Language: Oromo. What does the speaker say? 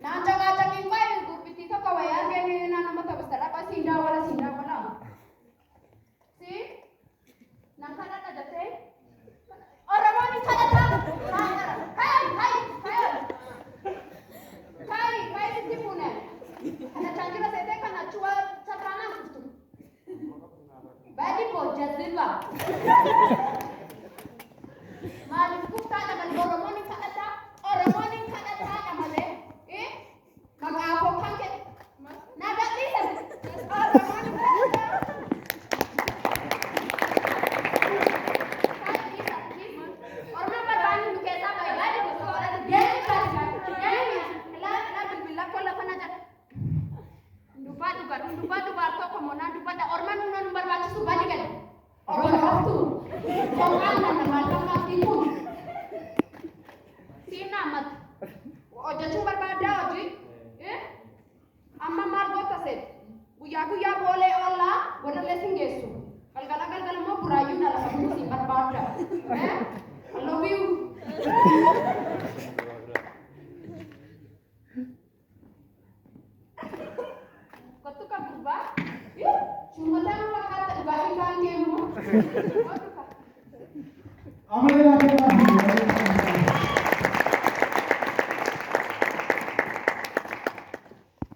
Nah, cak-cakin kowe gupiti to kowe argene nama to besar apa sinda wala. Si? Nang kana ta jate? Ora moni kana ta. Kai siti pune. Ana changira sete kana chua chatrana kustu. Badi po jazilwa. Malum kufta na ora moni kana ta. Ora moni kana ta amale. Mag-ako kang nagatisan. Ora moni kana ta. Dupa to komona dupa da orman nun berbaca subadi kan. Orang waktu. Jangan nama pun. Sinamat. Ojo cuma berbada oji. Amma margo taset. Buya boleh Allah, boleh lesing gesu. Kalau mau burayu dalam satu simpan berbada. I love you. Cuma tahu kata baik kan kamu. আমাদের